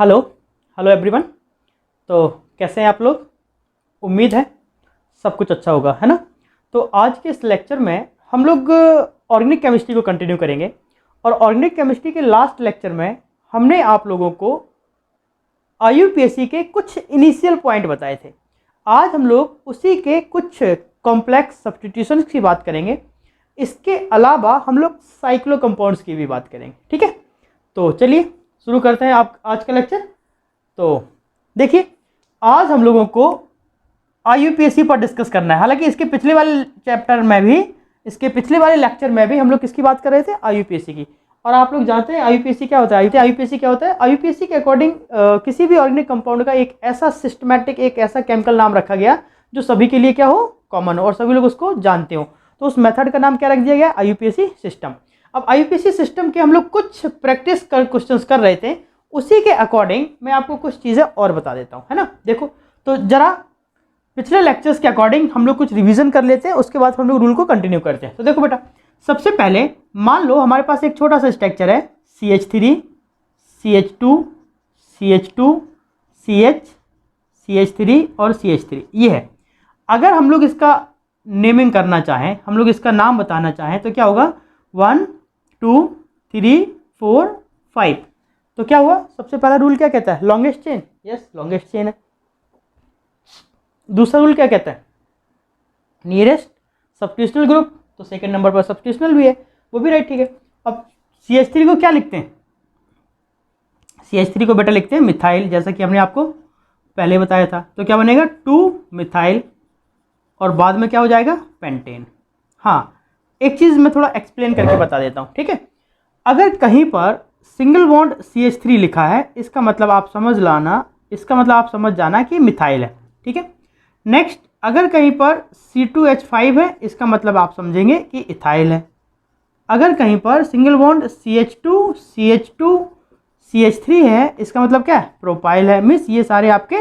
Hello hello everyone. तो कैसे हैं आप लोग? उम्मीद है सब कुछ अच्छा होगा, है ना। तो आज के इस लेक्चर में हम लोग ऑर्गेनिक केमिस्ट्री को कंटिन्यू करेंगे और ऑर्गेनिक केमिस्ट्री के लास्ट लेक्चर में हमने आप लोगों को IUPAC के कुछ इनिशियल पॉइंट बताए थे। आज हम लोग उसी के कुछ कॉम्प्लेक्स सब्स्टिट्यूशंस की बात करेंगे। इसके अलावा हम लोग साइक्लो कंपाउंड्स की भी बात करेंगे, ठीक है। तो चलिए शुरू करते हैं आप आज का लेक्चर। तो देखिए, आज हम लोगों को IUPAC पर डिस्कस करना है। हालांकि इसके पिछले वाले चैप्टर में भी, इसके पिछले वाले लेक्चर में भी हम लोग किसकी बात कर रहे थे? IUPAC की। और आप लोग जानते हैं IUPAC क्या होता है? IUPAC क्या होता है? IUPAC के अकॉर्डिंग किसी भी ऑर्गेनिक कंपाउंड का एक ऐसा सिस्टमैटिक, एक ऐसा केमिकल नाम रखा गया जो सभी के लिए क्या हो, कॉमन हो और सभी लोग उसको जानते हो। तो उस मेथड का नाम क्या रख दिया गया? IUPAC system. अब IUPAC सिस्टम के हम लोग कुछ प्रैक्टिस कर क्वेश्चंस कर रहे थे, उसी के अकॉर्डिंग मैं आपको कुछ चीज़ें और बता देता हूँ, है ना। देखो, तो जरा पिछले लेक्चर्स के अकॉर्डिंग हम लोग कुछ रिवीजन कर लेते हैं, उसके बाद हम लोग रूल को कंटिन्यू करते हैं। तो देखो बेटा, सबसे पहले मान लो हमारे पास एक छोटा सा स्ट्रक्चर है CH3 CH2 CH2 CH CH3 और CH3, ये है। अगर हम लोग इसका नेमिंग करना चाहें, हम लोग इसका नाम बताना चाहें, तो क्या होगा? 1 2 3 4 5। तो क्या हुआ? सबसे पहला रूल क्या कहता है? Longest chain. Yes, longest chain है। दूसरा रूल क्या कहता है? Nearest substitutional group. तो सेकंड नंबर पर सब्स्टिट्यूशनल भी है, वो भी राइट, ठीक है। अब CH3 को क्या लिखते हैं? CH3 को बेटा लिखते हैं मिथाइल, जैसा कि हमने आपको पहले बताया था। तो क्या बनेगा? 2 मिथाइल और बाद में क्या हो जाएगा? पेंटेन। हाँ, एक चीज़ मैं थोड़ा एक्सप्लेन करके बता देता हूँ, ठीक है। अगर कहीं पर सिंगल बॉन्ड CH3 लिखा है, इसका मतलब आप समझ लाना, इसका मतलब आप समझ जाना कि मिथाइल है, ठीक है। नेक्स्ट, अगर कहीं पर C2H5 है, इसका मतलब आप समझेंगे कि इथाइल है। अगर कहीं पर single bond CH2 CH2 CH3 है, इसका मतलब क्या है? प्रोपाइल है। मीन्स ये सारे आपके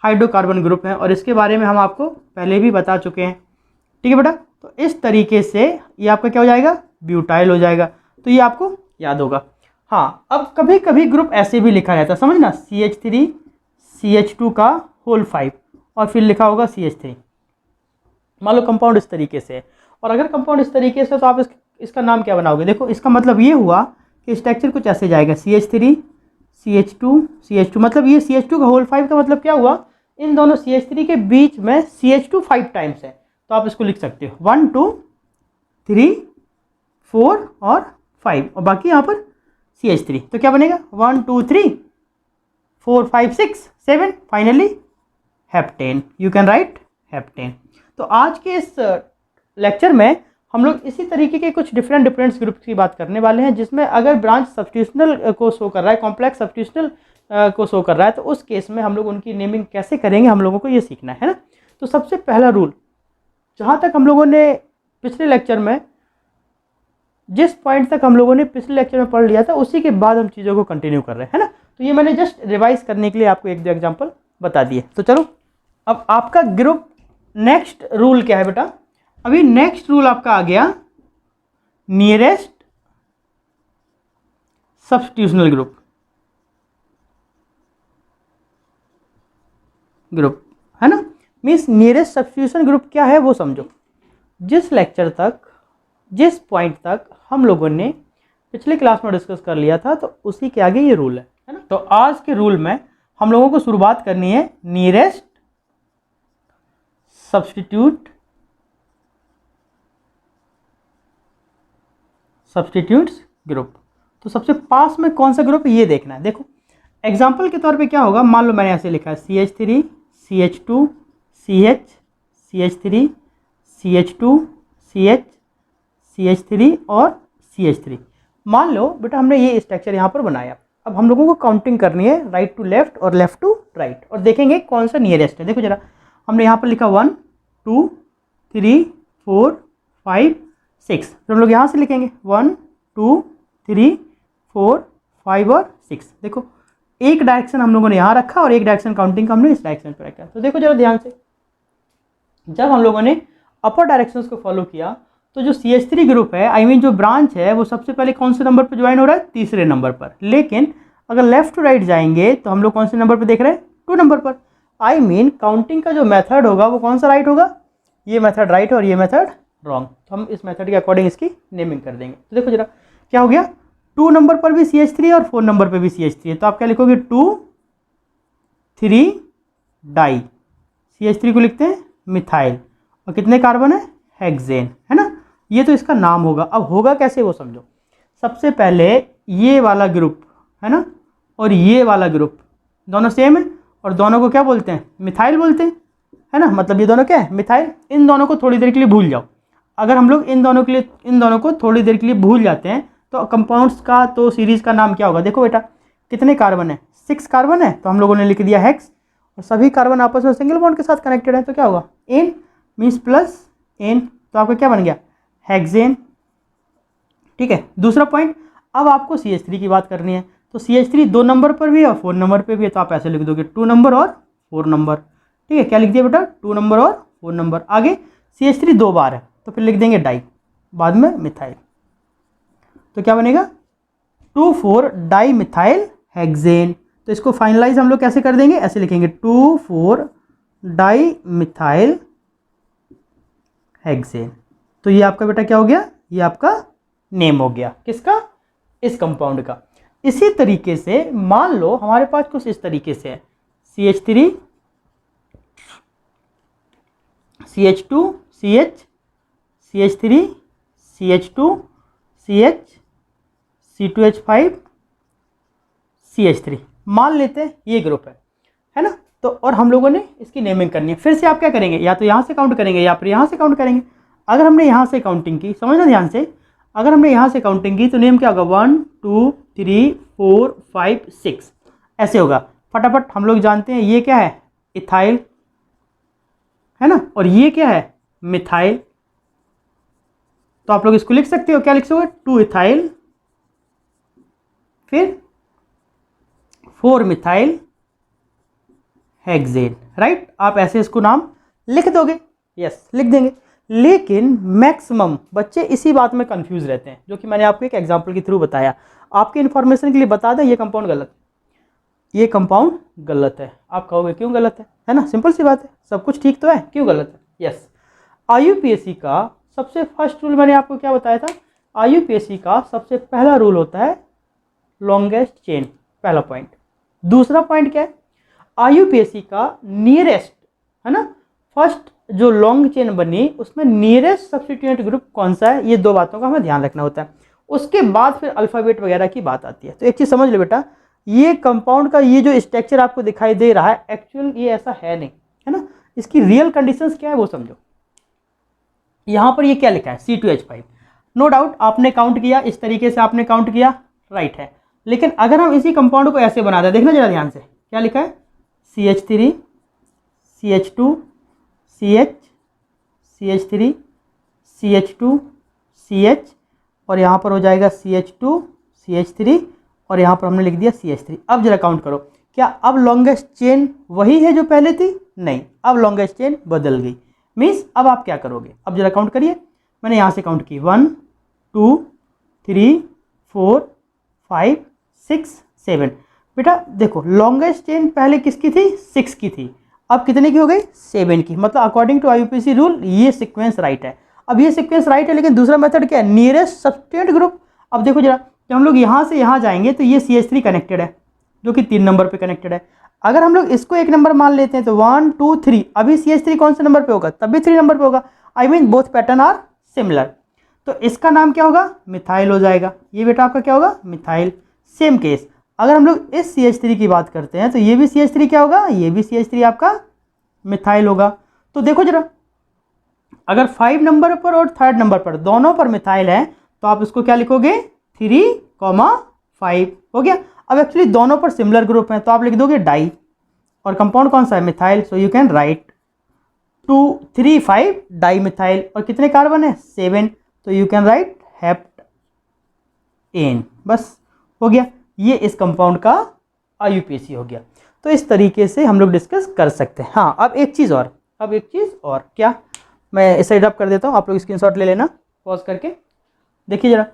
हाइड्रोकार्बन ग्रुप हैं और इसके बारे में हम आपको पहले भी बता चुके हैं, ठीक है बेटा। तो इस तरीके से ये आपका क्या हो जाएगा? ब्यूटाइल हो जाएगा। तो ये आपको याद होगा। हाँ, अब कभी कभी ग्रुप ऐसे भी लिखा जाता है, समझना, CH3 CH2 का होल 5 और फिर लिखा होगा CH3। मान लो कंपाउंड इस तरीके से है, और अगर कंपाउंड इस तरीके से, तो आप इसका नाम क्या बनाओगे? देखो, इसका मतलब ये हुआ कि स्ट्रक्चर कुछ ऐसे जाएगा, CH3 CH2 मतलब ये CH2 का होल 5 का मतलब क्या हुआ? इन दोनों CH3 के बीच में CH2 5 टाइम्स है। तो आप इसको लिख सकते हो 1 2 3 4 और 5, और बाकी यहाँ पर CH3। तो क्या बनेगा? 1 2 3 4 5 6 7, finally heptane. You can right heptane. तो आज के इस लेक्चर में हम लोग इसी तरीके के कुछ डिफरेंट ग्रुप्स की बात करने वाले हैं, जिसमें अगर ब्रांच सब्स्टिट्यूशनल को शो कर रहा है, कॉम्प्लेक्स सब्स्टिट्यूशनल को शो कर रहा है, तो उस केस में हम लोग उनकी नेमिंग कैसे करेंगे, हम लोगों को ये सीखना है ना। तो सबसे पहला रूल, जहाँ तक हम लोगों ने पिछले लेक्चर में, जिस पॉइंट तक हम लोगों ने पिछले लेक्चर में पढ़ लिया था, उसी के बाद हम चीज़ों को कंटिन्यू कर रहे हैं, है ना। तो ये मैंने जस्ट रिवाइज करने के लिए आपको एक दो एग्जाम्पल बता दिए। तो चलो, अब आपका ग्रुप नेक्स्ट रूल क्या है बेटा? अभी नेक्स्ट रूल आपका आ गया नियरेस्ट सब्स्टिट्यूशनल ग्रुप, है ना। मीन्स नियरेस्ट सब्स्टिट्यूशन ग्रुप क्या है वो समझो। जिस लेक्चर तक, जिस पॉइंट तक हम लोगों ने पिछले क्लास में डिस्कस कर लिया था, तो उसी के आगे ये रूल है ना। तो आज के रूल में हम लोगों को शुरुआत करनी है नियरेस्ट सब्स्टिट्यूट्स ग्रुप। तो सबसे पास में कौन सा ग्रुप है ये देखना है। देखो, एग्जाम्पल के तौर पे क्या होगा, मान लो मैंने ऐसे लिखा है CH3 CH2 CH CH3 CH2 CH CH3 और CH3। मान लो बेटा हमने ये स्ट्रक्चर यहाँ पर बनाया। अब हम लोगों को काउंटिंग करनी है राइट टू लेफ्ट और लेफ्ट टू राइट, और देखेंगे कौन सा नियरेस्ट है। देखो जरा, हमने यहाँ पर लिखा 1 2 3 4 5 6, तो हम लोग यहाँ से लिखेंगे 1 2 3 4 5 और 6। देखो, एक डायरेक्शन हम लोगों ने यहाँ रखा और एक डायरेक्शन काउंटिंग का हमने इस डायरेक्शन पर रखा। तो देखो जरा ध्यान से, जब हम लोगों ने अपर डायरेक्शंस को फॉलो किया, तो जो CH3 ग्रुप है, आई मीन जो ब्रांच है, वो सबसे पहले कौन से नंबर पर ज्वाइन हो रहा है? तीसरे नंबर पर। लेकिन अगर लेफ्ट टू राइट जाएंगे तो हम लोग कौन से नंबर पर देख रहे हैं, 2 नंबर पर। आई मीन काउंटिंग का जो मेथड होगा वो कौन सा राइट होगा, ये मेथड राइट है और ये मेथड रॉन्ग। तो हम इस मेथड के अकॉर्डिंग इसकी नेमिंग कर देंगे। तो देखो जरा क्या हो गया, 2 नंबर पर भी CH3 और 4 नंबर पर भी CH3 है, तो आप क्या लिखोगे 2 3 डाई, CH3 को लिखते हैं मिथाइल, और कितने कार्बन है, हेक्सेन, है ना। ये तो इसका नाम होगा। अब होगा कैसे वो समझो। सबसे पहले ये वाला ग्रुप है ना, और ये वाला ग्रुप दोनों सेम है, और दोनों को क्या बोलते हैं, मिथाइल बोलते हैं, है ना। मतलब ये दोनों क्या है, मिथाइल। इन दोनों को थोड़ी देर के लिए भूल जाओ। अगर हम लोग इन दोनों को थोड़ी देर के लिए भूल जाते हैं तो कंपाउंड्स का तो सीरीज का नाम क्या होगा। देखो बेटा कितने कार्बन है, 6 कार्बन है, तो हम लोगों ने लिख दिया हेक्स, और सभी कार्बन आपस में सिंगल बॉन्ड के साथ कनेक्टेड है, तो क्या होगा, एन मीन्स प्लस एन, तो आपका क्या बन गया, हेक्सेन। ठीक है। दूसरा पॉइंट, अब आपको CH3 की बात करनी है, तो CH3 2 नंबर पर भी है और 4 नंबर पर भी है, तो आप ऐसे लिख दोगे 2 नंबर और 4 नंबर। ठीक है, क्या लिख दिया बेटा, 2 नंबर और 4 नंबर। आगे CH3 2 बार है, तो फिर लिख देंगे डाई, बाद में मिथाइल, तो क्या बनेगा 2,4 डाई मिथाइल हेक्सेन। तो इसको फाइनलाइज हम लोग कैसे कर देंगे, ऐसे लिखेंगे 2,4 डाई मिथाइल हेक्सेन। तो ये आपका बेटा क्या हो गया, ये आपका नेम हो गया, किसका, इस कंपाउंड का। इसी तरीके से मान लो हमारे पास कुछ इस तरीके से है, CH3 CH2 CH CH3 CH2 CH C2H5 CH3 मान लेते हैं ये ग्रुप है ना। तो और हम लोगों ने इसकी नेमिंग करनी है। फिर से आप क्या करेंगे, या तो यहाँ से काउंट करेंगे या फिर यहाँ से काउंट करेंगे। अगर हमने यहाँ से काउंटिंग की, समझना ध्यान से, अगर हमने यहाँ से काउंटिंग की तो नेम क्या होगा, 1 2 3 4 5 6 ऐसे होगा। फटाफट हम लोग जानते हैं ये क्या है, इथाइल, है ना, और ये क्या है, मिथाइल। तो आप लोग इसको लिख सकते हो, क्या लिख सकते हो, 2 इथाइल, फिर 4 मिथाइल हेक्सेन, राइट। आप ऐसे इसको नाम लिख दोगे, यस लिख देंगे। लेकिन मैक्सिमम बच्चे इसी बात में कंफ्यूज रहते हैं, जो कि मैंने आपको एक एग्जांपल के थ्रू बताया। आपके इन्फॉर्मेशन के लिए बता दें, ये कंपाउंड गलत, ये कंपाउंड गलत है। आप कहोगे क्यों गलत है ना, सिंपल सी बात है, सब कुछ ठीक तो है, क्यों गलत है। यस, IUPAC का सबसे फर्स्ट रूल मैंने आपको क्या बताया था, IUPAC का सबसे पहला रूल होता है लॉन्गेस्ट चेन, पहला पॉइंट। दूसरा पॉइंट क्या है, IUPAC का नियरेस्ट, है ना, फर्स्ट जो लॉन्ग चेन बनी उसमें नियरेस्ट सब्स्टिट्यूएंट ग्रुप कौन सा है, ये 2 बातों का हमें ध्यान रखना होता है। उसके बाद फिर अल्फाबेट वगैरह की बात आती है। तो एक चीज़ समझ लो बेटा, ये कंपाउंड का ये जो स्ट्रक्चर आपको दिखाई दे रहा है, एक्चुअल ये ऐसा है नहीं, है ना। इसकी रियल कंडीशंस क्या है वो समझो। यहाँ पर ये क्या लिखा है, C2H5, नो डाउट आपने काउंट किया, इस तरीके से आपने काउंट किया, राइट है। लेकिन अगर हम इसी कंपाउंड को ऐसे बना दें, देखना जरा ध्यान से, क्या लिखा है, CH3 CH2 CH CH3 CH2 CH, और यहाँ पर हो जाएगा CH2 CH3, और यहाँ पर हमने लिख दिया CH3। अब जरा काउंट करो, क्या अब लॉन्गेस्ट चेन वही है जो पहले थी, नहीं, अब लॉन्गेस्ट चेन बदल गई। मीन्स अब आप क्या करोगे, अब जरा काउंट करिए, मैंने यहाँ से काउंट की 1 2 3 4 5 6 7। बेटा देखो लॉन्गेस्ट चेन पहले किसकी थी, 6 की थी, अब कितने की हो गई, 7 की। मतलब अकॉर्डिंग टू IUPAC रूल ये सीक्वेंस राइट है। अब ये सीक्वेंस राइट है, लेकिन दूसरा मेथड क्या है, नियरेस्ट सब्स्टिट्यूएंट ग्रुप। अब देखो जरा, जब हम लोग यहाँ से यहाँ जाएंगे तो ये CH3 कनेक्टेड है, जो कि 3 नंबर पे कनेक्टेड है। अगर हम लोग इसको 1 नंबर मान लेते हैं तो 1 2 3, अभी CH3 कौन से नंबर पे होगा, तब भी 3 नंबर पे होगा। I mean both pattern are similar, तो इसका नाम क्या होगा, मिथाइल हो जाएगा। ये बेटा आपका क्या होगा, मिथाइल। सेम केस अगर हम लोग इस CH3 की बात करते हैं तो ये भी CH3 क्या होगा, ये भी CH3 आपका मिथाइल होगा। तो देखो जरा, अगर 5 नंबर पर और 3rd नंबर पर दोनों पर मिथाइल है तो आप इसको क्या लिखोगे, 3,5 हो गया। अब एक्चुअली दोनों पर सिमिलर ग्रुप हैं तो आप लिख दोगे डाई, और कंपाउंड कौन सा है, methyl. So you can write 2 3 5 di methyl, और कितने कार्बन है, 7, तो you can write heptane. बस हो गया, ये इस कंपाउंड का IUPAC हो गया। तो इस तरीके से हम लोग डिस्कस कर सकते हैं। हाँ, अब एक चीज़ और, क्या, मैं इसे ड्रॉप कर देता हूँ, आप लोग स्क्रीनशॉट ले लेना पॉज करके, देखिए जरा।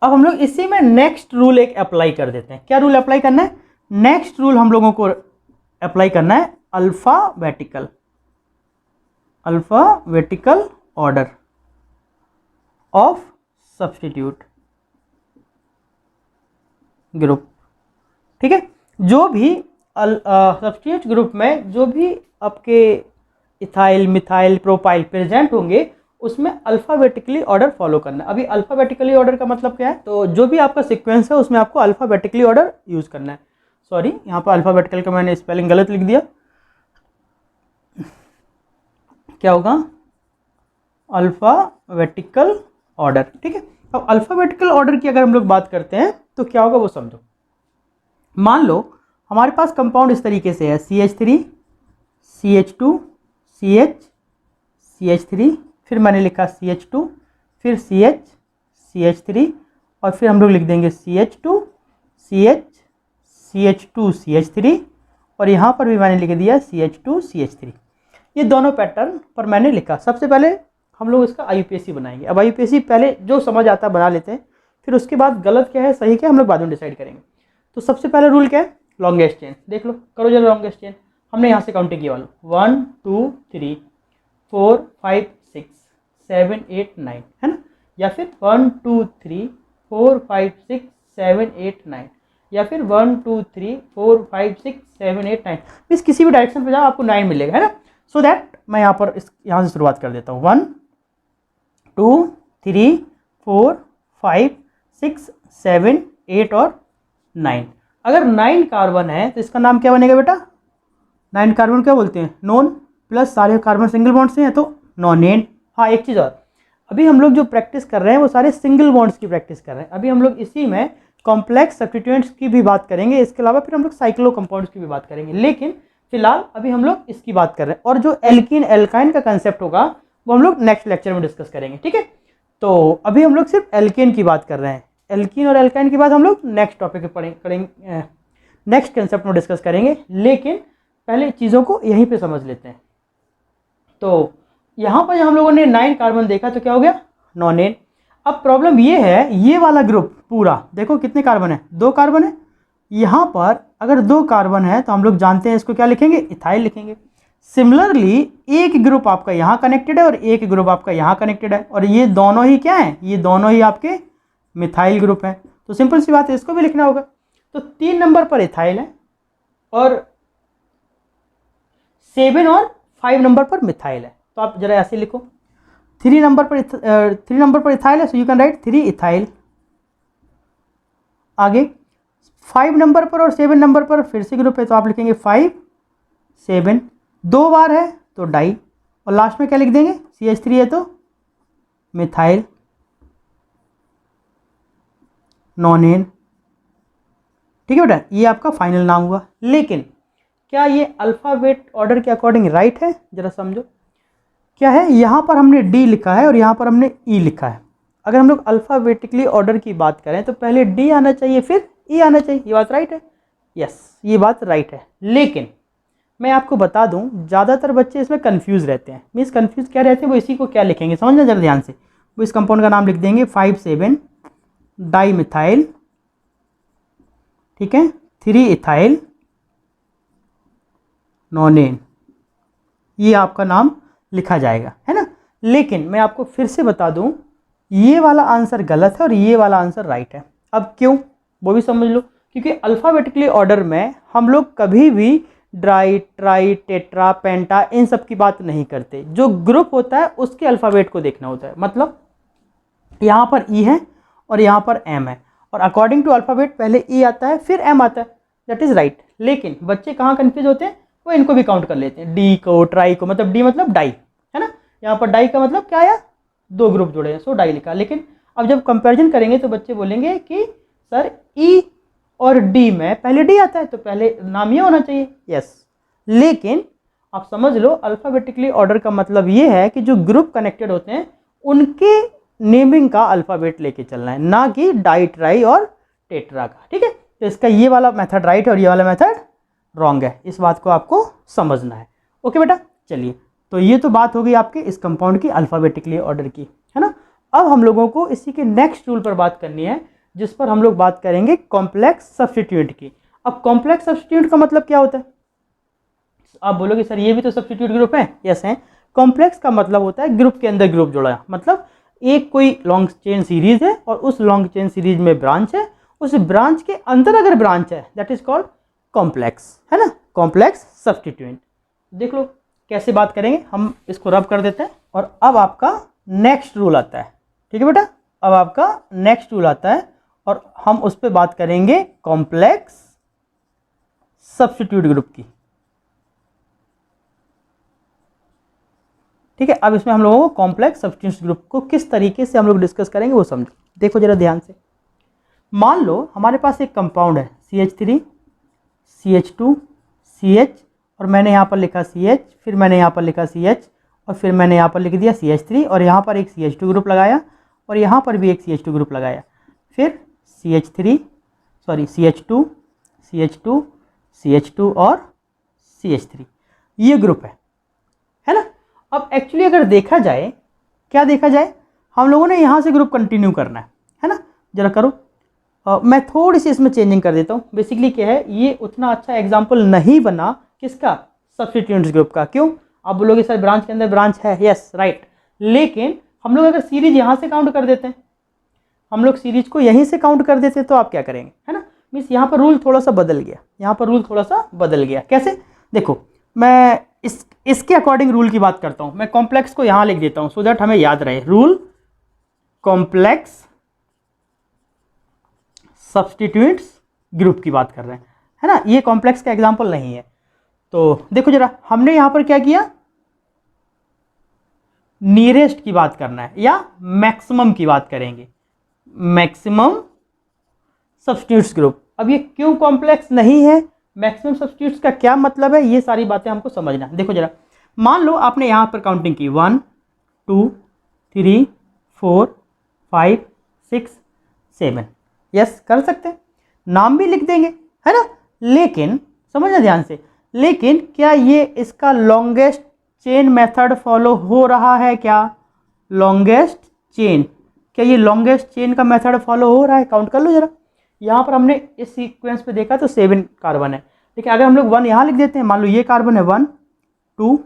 अब हम लोग इसी में नेक्स्ट रूल एक अप्लाई कर देते हैं। क्या रूल अप्लाई करना है? नेक्स्ट रूल हम लोगों को अप्लाई करना है alphabetical order of substitute group. ठीक है, जो भी सब्स्टिट्यूट ग्रुप में जो भी आपके इथाइल, मिथाइल, प्रोपाइल प्रेजेंट होंगे उसमें अल्फ़ाबेटिकली ऑर्डर फॉलो करना है। अभी अल्फ़ाबेटिकली ऑर्डर का मतलब क्या है? तो जो भी आपका सीक्वेंस है उसमें आपको अल्फ़ाबेटिकली ऑर्डर यूज़ करना है। सॉरी, यहाँ पर अल्फ़ाबेटिकल का मैंने स्पेलिंग गलत लिख दिया। क्या होगा? Alphabetical order. ठीक है, अब अल्फ़ाबेटिकल ऑर्डर की अगर हम लोग बात करते हैं तो क्या होगा वो समझो। मान लो हमारे पास कंपाउंड इस तरीके से है CH3, CH2, CH, CH3, फिर मैंने लिखा CH2, फिर CH, CH3 और फिर हम लोग लिख देंगे CH2, CH, CH2, CH3 और यहाँ पर भी मैंने लिख दिया CH2, CH3। ये दोनों पैटर्न पर मैंने लिखा। सबसे पहले हम लोग इसका IUPAC बनाएंगे। अब IUPAC पहले जो समझ आता है बना लेते हैं, फिर उसके बाद गलत क्या है सही क्या है हम लोग बाद में डिसाइड करेंगे। तो सबसे पहले रूल क्या है? Longest chain. देख लो, करो जरा लॉन्गेस्ट चेन। हमने यहाँ से काउंटिंग किया, 1 2 3 4 5 6 7 8 9 है ना, या फिर 1 2 3 4 5 6 7 8 9 या फिर 1 2 3 4 5 6 7 8 9। मीन्स किसी भी डायरेक्शन पे जाओ आपको 9 मिलेगा, है ना। सो दैट मैं यहाँ पर यहाँ से शुरुआत कर देता हूँ। 1 2 3 4 5 6 7 8 और 9। अगर 9 कार्बन है तो इसका नाम क्या बनेगा बेटा? 9 कार्बन क्या बोलते हैं? नॉन, प्लस सारे कार्बन सिंगल बॉन्ड से हैं तो नॉनेन। हाँ, एक चीज़ और, अभी हम लोग जो प्रैक्टिस कर रहे हैं वो सारे सिंगल बॉन्ड्स की प्रैक्टिस कर रहे हैं। अभी हम लोग इसी में कॉम्प्लेक्स सब्स्टिट्यूएंट्स की भी बात करेंगे, इसके अलावा फिर हम लोग साइक्लो कंपाउंड्स की भी बात करेंगे, लेकिन फिलहाल अभी हम लोग इसकी बात कर रहे हैं। और जो एल्कीन एल्काइन का कंसेप्ट होगा वो हम लोग नेक्स्ट लेक्चर में डिस्कस करेंगे। ठीक है, तो अभी हम लोग सिर्फ एल्केन की बात कर रहे हैं। एल्कीन और एल्काइन की बात हम लोग नेक्स्ट टॉपिक पे करेंगे, नेक्स्ट कंसेप्ट में डिस्कस करेंगे, लेकिन पहले चीज़ों को यहीं पे समझ लेते हैं। तो यहाँ पर हम लोगों ने 9 कार्बन देखा तो क्या हो गया? नॉनेन। अब प्रॉब्लम ये है, ये वाला ग्रुप पूरा देखो कितने कार्बन है? 2 कार्बन है। यहाँ पर अगर 2 कार्बन है तो हम लोग जानते हैं इसको क्या लिखेंगे? इथाइल लिखेंगे। सिमिलरली एक ग्रुप आपका यहाँ कनेक्टेड है और एक ग्रुप आपका यहाँ कनेक्टेड है, और ये दोनों ही क्या है? ये दोनों ही आपके मिथाइल ग्रुप हैं। तो सिंपल सी बात है, इसको भी लिखना होगा। तो 3 नंबर पर इथाइल है और 7 और 5 नंबर पर मिथाइल है। तो आप जरा ऐसे लिखो, 3 नंबर पर इथाइल है, सो यू कैन राइट 3 इथाइल। आगे 5 नंबर पर और 7 नंबर पर फिर से ग्रुप है तो आप लिखेंगे 5 7। 2 बार है तो डाई, और लास्ट में क्या लिख देंगे? CH3 है तो मिथाइल नॉनेन। ठीक है बेटा, ये आपका फाइनल नाम हुआ। लेकिन क्या ये अल्फ़ाबेट ऑर्डर के अकॉर्डिंग राइट है? जरा समझो क्या है। यहाँ पर हमने D लिखा है और यहाँ पर हमने E लिखा है। अगर हम लोग अल्फ़ाबेटिकली ऑर्डर की बात करें तो पहले D आना चाहिए फिर E आना चाहिए। ये बात राइट है? यस, ये बात राइट है। लेकिन मैं आपको बता दूं, ज़्यादातर बच्चे इसमें कंफ्यूज रहते हैं। मीन्स कंफ्यूज क्या रहते हैं, वो इसी को क्या लिखेंगे समझना जरा ध्यान से। वो इस कंपाउंड का नाम लिख देंगे 5-7 डाई मिथाइल, ठीक है, 3 इथाइल नॉनेन। ये आपका नाम लिखा जाएगा, है ना। लेकिन मैं आपको फिर से बता दूं, ये वाला आंसर गलत है और ये वाला आंसर राइट है। अब क्यों वो भी समझ लो। क्योंकि अल्फ़ाबेटिकली ऑर्डर में हम लोग कभी भी ड्राई, ट्राई, टेट्रा, पेंटा इन सब की बात नहीं करते। जो ग्रुप होता है उसके अल्फ़ाबेट को देखना होता है। मतलब यहाँ पर E है और यहाँ पर M है, और अकॉर्डिंग टू अल्फ़ाबेट पहले E आता है फिर M आता है, दैट इज़ राइट। लेकिन बच्चे कहाँ कन्फ्यूज होते हैं, वो इनको भी काउंट कर लेते हैं, डी को, ट्राई को, मतलब डी मतलब डाई, है ना। यहाँ पर डाई का मतलब क्या आया? 2 ग्रुप जुड़े हैं, सो डाई लिखा। लेकिन अब जब कंपैरिजन करेंगे तो बच्चे बोलेंगे कि सर E और D में पहले D आता है तो पहले नाम ये होना चाहिए। यस, लेकिन आप समझ लो अल्फ़ाबेटिकली ऑर्डर का मतलब ये है कि जो ग्रुप कनेक्टेड होते हैं उनके नेमिंग का अल्फ़ाबेट लेके चलना है, ना कि डाई, ट्राई और टेट्रा का। ठीक है, तो इसका ये वाला मेथड राइट है और ये वाला मेथड रॉन्ग है। इस बात को आपको समझना है। ओके बेटा, चलिए, तो ये तो बात हो गई आपके इस कंपाउंड की अल्फ़ाबेटिकली ऑर्डर की, है ना। अब हम लोगों को इसी के नेक्स्ट रूल पर बात करनी है, जिस पर हम लोग बात करेंगे कॉम्प्लेक्स सब्स्टिट्यूएंट की। अब कॉम्प्लेक्स सब्स्टिट्यूएंट का मतलब क्या होता है? आप बोलोगे सर ये भी तो सब्स्टिट्यूट ग्रुप है। यस है। कॉम्प्लेक्स का मतलब होता है ग्रुप के अंदर ग्रुप जोड़ा, मतलब एक कोई लॉन्ग चेन सीरीज है और उस लॉन्ग चेन सीरीज में ब्रांच है, उस ब्रांच के अंदर अगर ब्रांच है दैट इज कॉल्ड कॉम्प्लेक्स, है ना, कॉम्प्लेक्स सब्स्टिट्यूएंट। देख लो कैसे बात करेंगे, हम इसको रब कर देते हैं। और अब आपका नेक्स्ट रूल आता है, ठीक है बेटा, अब आपका नेक्स्ट रूल आता है और हम उस पर बात करेंगे कॉम्प्लेक्स सब्स्टिट्यूट ग्रुप की। ठीक है, अब इसमें हम लोगों को कॉम्प्लेक्स सब्स्टिट्यूट ग्रुप को किस तरीके से हम लोग डिस्कस करेंगे वो समझो। देखो जरा ध्यान से, मान लो हमारे पास एक कंपाउंड है CH3 CH2 CH और मैंने यहाँ पर लिखा CH, फिर मैंने यहाँ पर लिखा CH और फिर मैंने यहाँ पर लिख दिया CH3 और यहाँ पर एक CH2 ग्रुप लगाया और यहाँ पर भी एक CH2 ग्रुप लगाया, फिर CH2 CH2 और CH3, ये ग्रुप है ना। अब एक्चुअली अगर देखा जाए, क्या देखा जाए, हम लोगों ने यहाँ से ग्रुप कंटिन्यू करना है ना। जरा करो, मैं थोड़ी सी इसमें चेंजिंग कर देता हूँ। बेसिकली क्या है, ये उतना अच्छा एग्जाम्पल नहीं बना किसका, सब्स्टिट्यूएंट्स ग्रुप का। क्यों? आप बोलोगे सर ब्रांच के अंदर ब्रांच है, यस राइट, लेकिन हम लोग अगर सीरीज यहाँ से काउंट कर देते हैं, हम लोग सीरीज को यहीं से काउंट कर देते तो आप क्या करेंगे, है ना। मीन्स यहाँ पर रूल थोड़ा सा बदल गया, यहाँ पर रूल थोड़ा सा बदल गया। कैसे? देखो मैं इसके अकॉर्डिंग रूल की बात करता हूँ। मैं कॉम्प्लेक्स को यहाँ लिख देता हूँ सो दैट हमें याद रहे। रूल कॉम्प्लेक्स सब्स्टिट्यूएंट्स ग्रुप की बात कर रहे हैं, है ना, ये कॉम्प्लेक्स का एग्जाम्पल नहीं है। तो देखो जरा, हमने यहाँ पर क्या किया, नियरेस्ट की बात करना है या मैक्सिमम की बात करेंगे, मैक्सिमम सब्स्टिट्यूट्स ग्रुप। अब ये क्यों कॉम्प्लेक्स नहीं है, मैक्सिमम सब्स्टिट्यूट्स का क्या मतलब है, ये सारी बातें हमको समझना है। देखो जरा, मान लो आपने यहाँ पर काउंटिंग की 1 2 3 4 5 6 7, यस कर सकते हैं, नाम भी लिख देंगे, है ना। लेकिन समझना ध्यान से, लेकिन क्या ये इसका लॉन्गेस्ट चेन मेथड फॉलो हो रहा है? क्या लॉन्गेस्ट चेन, क्या ये लॉन्गेस्ट चेन का मेथड फॉलो हो रहा है? काउंट कर लो जरा। यहाँ पर हमने इस सीक्वेंस पे देखा तो 7 कार्बन है, लेकिन अगर हम लोग 1 यहाँ लिख देते हैं, मान लो ये कार्बन है 1 2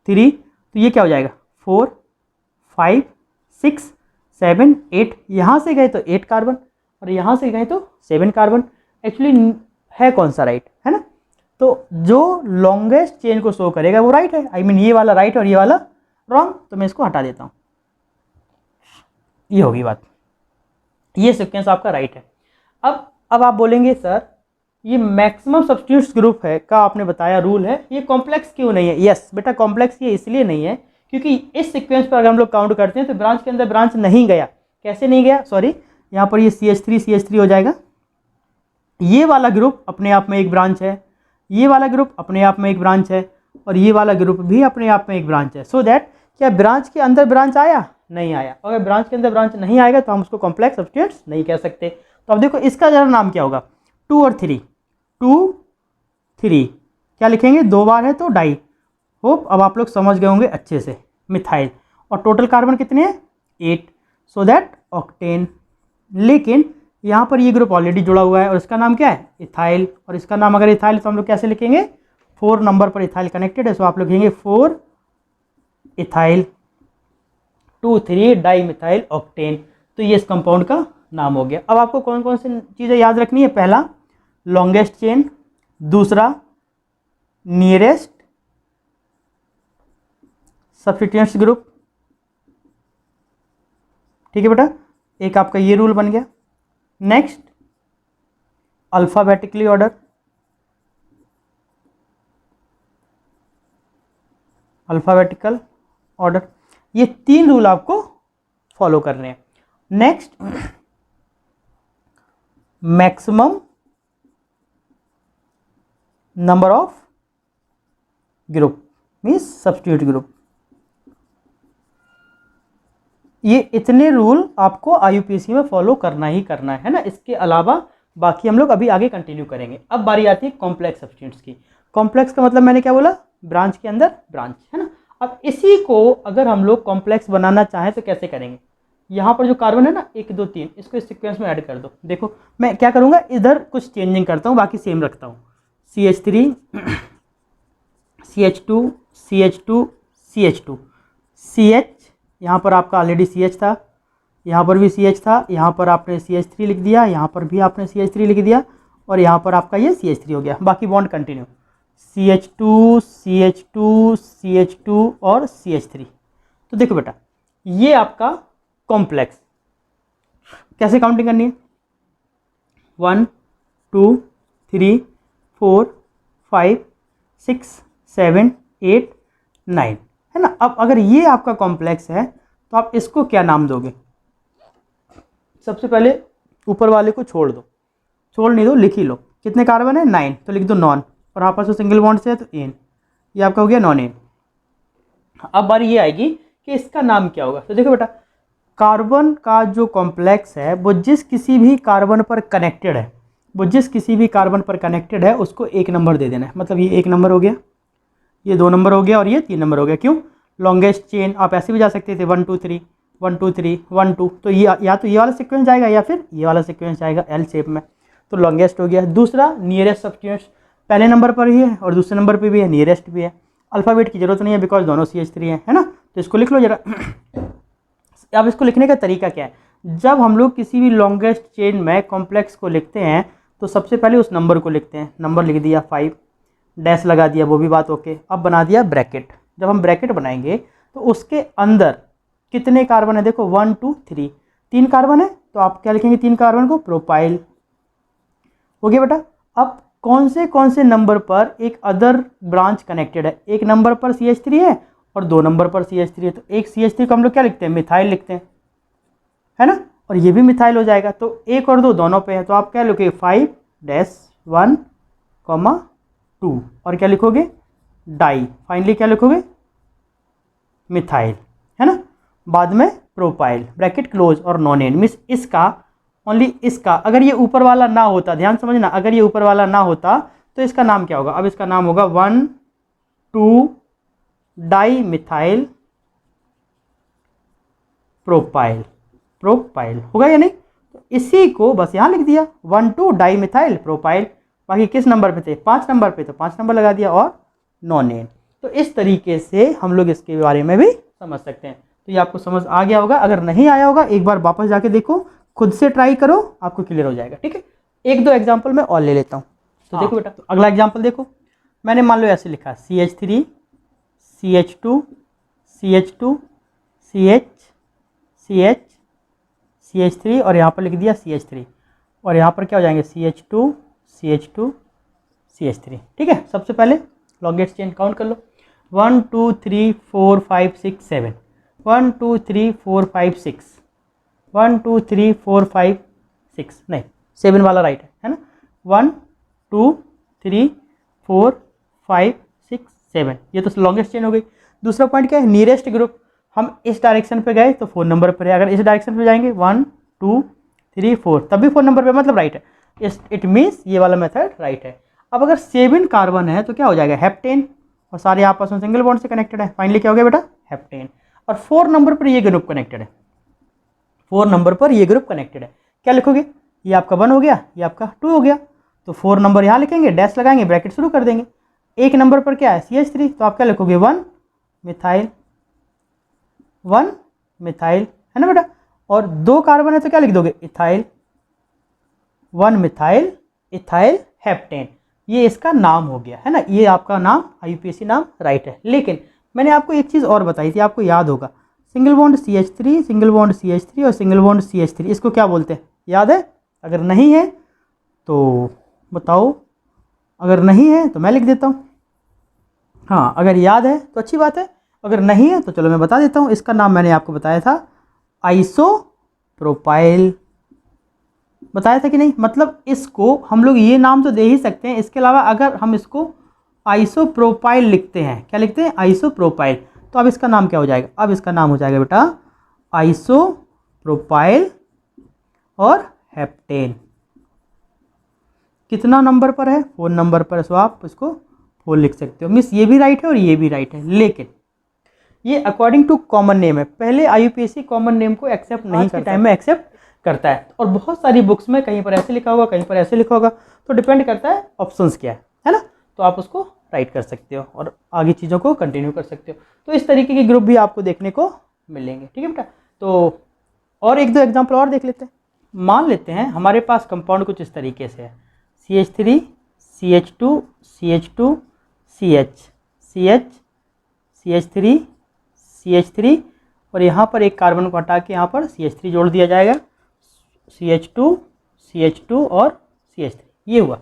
3, तो ये क्या हो जाएगा 4 5 6 7 8, यहाँ से गए तो 8 कार्बन और यहाँ से गए तो 7 कार्बन। एक्चुअली है कौन सा राइट, है ना। तो जो लॉन्गेस्ट चेन को शो करेगा वो राइट है, आई मीन ये वाला राइट और ये वाला रॉन्ग, तो मैं इसको हटा देता हूँ। ये होगी बात, ये सीक्वेंस आपका राइट है। अब आप बोलेंगे सर ये मैक्सिमम सब्स्टिट्यूट्स ग्रुप है का आपने बताया रूल है, ये कॉम्प्लेक्स क्यों नहीं है? यस बेटा, कॉम्प्लेक्स ये इसलिए नहीं है क्योंकि इस सीक्वेंस पर अगर हम लोग काउंट करते हैं तो ब्रांच के अंदर ब्रांच नहीं गया। कैसे नहीं गया, सॉरी, यहाँ पर ये CH3 हो जाएगा, ये वाला ग्रुप अपने आप में एक ब्रांच है, ये वाला ग्रुप अपने आप में एक ब्रांच है और ये वाला ग्रुप भी अपने आप में एक ब्रांच है। सो दैट क्या ब्रांच के अंदर ब्रांच आया? नहीं आया। अगर ब्रांच के अंदर ब्रांच नहीं आएगा तो हम उसको कॉम्प्लेक्स सब्स्टिट्यूट्स नहीं कह सकते। तो अब देखो इसका जरा नाम क्या होगा, 2 और 3, 2 3 क्या लिखेंगे, 2 बार है तो डाई। होप अब आप लोग समझ गए होंगे अच्छे से, मिथाइल। और टोटल कार्बन कितने हैं 8, सो दैट ऑक्टेन। लेकिन यहाँ पर ये ग्रुप ऑलरेडी जुड़ा हुआ है और इसका नाम क्या है, इथाइल, और इसका नाम अगर इथाइल तो हम लोग कैसे लिखेंगे, 4 नंबर पर इथाइल कनेक्टेड है, सो आप लोग लिखेंगे 4 इथाइल 2 3 डाई मिथाइल ऑक्टेन। तो ये इस कंपाउंड का नाम हो गया। अब आपको कौन कौन सी चीज़ें याद रखनी है, पहला लॉन्गेस्ट चेन, दूसरा नियरेस्ट सब्स्टिट्यूएंट्स ग्रुप, ठीक है बेटा, एक आपका ये रूल बन गया। Next alphabetically order, alphabetical order, ये 3 रूल आपको फॉलो करने हैं। Next maximum number of group means substitute group, ये इतने रूल आपको IUPAC में फॉलो करना ही करना है ना। इसके अलावा बाकी हम लोग अभी आगे कंटिन्यू करेंगे। अब बारी आती है कॉम्प्लेक्स सब्स्टिट्यूट्स की। कॉम्प्लेक्स का मतलब मैंने क्या बोला, ब्रांच के अंदर ब्रांच, है ना। अब इसी को अगर हम लोग कॉम्प्लेक्स बनाना चाहें तो कैसे करेंगे, यहाँ पर जो कार्बन है ना 1 2 3, इसको इस सीक्वेंस में ऐड कर दो। देखो मैं क्या करूँगा, इधर कुछ चेंजिंग करता हूँ, बाकी सेम रखता हूँ। CH3 CH2 CH2 CH2 CH, यहाँ पर आपका ऑलरेडी CH था, यहाँ पर भी CH था, यहाँ पर आपने CH3 लिख दिया, यहाँ पर भी आपने CH3 लिख दिया, और यहाँ पर आपका ये CH3 हो गया। बाकी bond continue, CH2 CH2 CH2 और CH3। तो देखो बेटा, ये आपका कॉम्प्लेक्स, कैसे काउंटिंग करनी है, 1 2 3 4 5 6 7 8 9, है ना। अब अगर ये आपका कॉम्प्लेक्स है तो आप इसको क्या नाम दोगे? सबसे पहले ऊपर वाले को छोड़ दो, छोड़ नहीं दो, लिख ही लो। कितने कार्बन है? 9, तो लिख दो नॉन, और आपस में सिंगल बॉन्ड से है तो एन, ये आपका हो गया नॉन एन। अब बारी ये आएगी कि इसका नाम क्या होगा। तो देखो बेटा, कार्बन का जो कॉम्प्लेक्स है वो जिस किसी भी कार्बन पर कनेक्टेड है, वो जिस किसी भी कार्बन पर कनेक्टेड है उसको 1 नंबर दे देना है। मतलब ये 1 नंबर हो गया, ये 2 नंबर हो गया, और ये 3 नंबर हो गया। क्यों? लॉन्गेस्ट चेन आप ऐसे भी जा सकते थे, 1 2 3 1 2 3 1 2, तो ये या तो ये वाला सीक्वेंस जाएगा या फिर ये वाला सीक्वेंस जाएगा एल शेप में, तो लॉन्गेस्ट हो गया। दूसरा नियरेस्ट सब्स्टिट्यूएंट्स, पहले नंबर पर ही है और दूसरे नंबर पर भी है, नियरेस्ट भी है। अल्फ़ाबेट की जरूरत नहीं है बिकॉज दोनों CH3 है ना। तो इसको लिख लो जरा। अब इसको लिखने का तरीका क्या है, जब हम लोग किसी भी लॉन्गेस्ट चेन में कॉम्प्लेक्स को लिखते हैं तो सबसे पहले उस नंबर को लिखते हैं। नंबर लिख दिया 5, डैश लगा दिया, वो भी बात ओके। अब बना दिया ब्रैकेट। जब हम ब्रैकेट बनाएंगे तो उसके अंदर कितने कार्बन है? देखो 1 2 3, 3 कार्बन है, तो आप क्या लिखेंगे 3 कार्बन को? प्रोपाइल हो गया बेटा। अब कौन से नंबर पर एक अदर ब्रांच कनेक्टेड है? 1 नंबर पर CH3 है और 2 नंबर पर CH3 है, तो एक CH3 को हम लोग क्या लिखते हैं? मिथाइल लिखते हैं, है ना। और ये भी मिथाइल हो जाएगा, तो 1 और 2 दोनों पे है, तो आप क्या लिखोगे? 5-1, 2, और क्या लिखोगे? डाई। फाइनली क्या लिखोगे? मिथाइल, है ना। बाद में प्रोपाइल, ब्रैकेट क्लोज, और नॉन एन मीन्स इसका, ओनली इसका। अगर ये ऊपर वाला ना होता, ध्यान समझना, अगर ये ऊपर वाला ना होता तो इसका नाम क्या होगा? अब इसका नाम होगा 1 2 डाई मिथाइल प्रोपाइल। प्रोपाइल होगा या नहीं? तो इसी को बस यहाँ लिख दिया, 1 2 डाई मिथाइल प्रोपाइल। बाकी किस नंबर पे थे? 5 नंबर पे, तो 5 नंबर लगा दिया, और नॉन एन। तो इस तरीके से हम लोग इसके बारे में भी समझ सकते हैं। तो ये आपको समझ आ गया होगा। अगर नहीं आया होगा एक बार वापस जाके देखो, खुद से ट्राई करो, आपको क्लियर हो जाएगा। ठीक है, 1-2 एग्जाम्पल मैं और ले लेता हूँ। तो देखो बेटा, तो अगला एग्जाम्पल देखो, मैंने मान लो ऐसे लिखा CH3 CH2 CH2 CH CH CH3, और यहाँ पर लिख दिया CH3, और यहाँ पर क्या हो जाएंगे? CH2 CH2 CH3। ठीक है, सबसे पहले लॉन्गेस्ट चेन काउंट कर लो, 1 2 3 4 5 6 7, 1 2 3 4 5 6, 1 2 3 4 5 6, नहीं 7 वाला राइट है ना। 1 2 3 4 5 6 7, ये तो लॉन्गेस्ट चेन हो गई। दूसरा पॉइंट क्या है? Nearest group. हम इस डायरेक्शन पे गए तो 4 नंबर पर है, अगर इस डायरेक्शन पे जाएंगे 1 2 3 4, तब भी 4 नंबर पे, मतलब राइट है। इट मीन्स ये वाला मेथड राइट है। अब अगर 7 कार्बन है तो क्या हो जाएगा? हेप्टेन, और सारे आपस में सिंगल बॉन्ड से कनेक्टेड है। फाइनली क्या हो गया बेटा? हेप्टेन। और 4 नंबर पर ये ग्रुप कनेक्टेड है, 4 नंबर पर ये ग्रुप कनेक्टेड है। क्या लिखोगे? ये आपका 1 हो गया, ये आपका 2 हो गया, तो 4 नंबर यहाँ लिखेंगे, डैश लगाएंगे, ब्रैकेट शुरू कर देंगे। 1 नंबर पर क्या है? CH3, तो आप क्या लिखोगे? 1 मिथाइल, 1 मिथाइल, है ना बेटा। और 2 कार्बन है तो क्या लिख दोगे? Ethyl, 1 methyl ethyl heptane. ये इसका नाम हो गया, है ना। ये आपका नाम IUPAC नाम राइट है। लेकिन मैंने आपको एक चीज़ और बताई थी, आपको याद होगा, single bond CH3, single bond CH3 और सिंगल बॉन्ड CH3, इसको क्या बोलते हैं? याद है? अगर नहीं है तो बताओ, अगर नहीं है तो मैं लिख देता हूँ। हाँ, अगर याद है तो अच्छी बात है, अगर नहीं है तो चलो मैं बता देता हूँ। इसका नाम मैंने आपको बताया था आइसोप्रोपाइल, बताया था कि नहीं। मतलब इसको हम लोग ये नाम तो दे ही सकते हैं, इसके अलावा अगर हम इसको आइसोप्रोपाइल लिखते हैं, क्या लिखते हैं? आइसोप्रोपाइल, तो अब इसका नाम क्या हो जाएगा? अब इसका नाम हो जाएगा बेटा आइसोप्रोपाइल और हेप्टेन। कितना नंबर पर है? 4 नंबर पर, सो आप इसको 4 लिख सकते हो। मिस ये भी राइट है और ये भी राइट है। लेकिन ये अकॉर्डिंग टू कॉमन नेम है। पहले IUPAC कॉमन नेम को एक्सेप्ट नहीं करता, टाइम में एक्सेप्ट करता है, और बहुत सारी बुक्स में कहीं पर ऐसे लिखा होगा, कहीं पर ऐसे लिखा होगा, तो डिपेंड करता है ऑप्शंस क्या है ना। तो आप उसको राइट कर सकते हो और आगे चीज़ों को कंटिन्यू कर सकते हो। तो इस तरीके के ग्रुप भी आपको देखने को मिलेंगे, ठीक है बेटा। तो और एक दो एग्जाम्पल और देख लेते हैं। मान लेते हैं हमारे पास कंपाउंड कुछ इस तरीके से है, CH3 CH2 CH2 CH CH CH3 CH3, और यहाँ पर एक कार्बन को हटा के यहाँ पर CH3 जोड़ दिया जाएगा, CH2 CH2 और CH3, ये हुआ।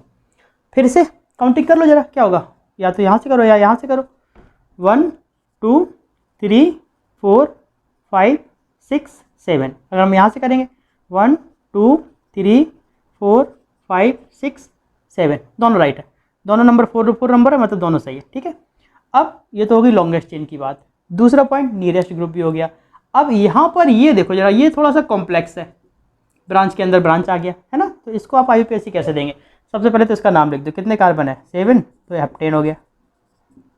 फिर से काउंटिंग कर लो जरा, क्या होगा, या तो यहाँ से करो या यहाँ से करो। 1 2 3 4 5 6 7, अगर हम यहाँ से करेंगे 1 2 3 4 5 6 7, दोनों राइट है, दोनों नंबर 4 नंबर है, मतलब दोनों सही है, ठीक है। अब ये तो होगी लॉन्गेस्ट चेन की बात। दूसरा पॉइंट नियरेस्ट ग्रुप भी हो गया। अब यहाँ पर ये देखो जरा, ये थोड़ा सा कॉम्प्लेक्स है, ब्रांच के अंदर ब्रांच आ गया है ना। तो इसको आप IUPAC कैसे देंगे, सबसे पहले तो इसका नाम लिख दो, कितने कार्बन है 7, तो हेप्टेन हो गया,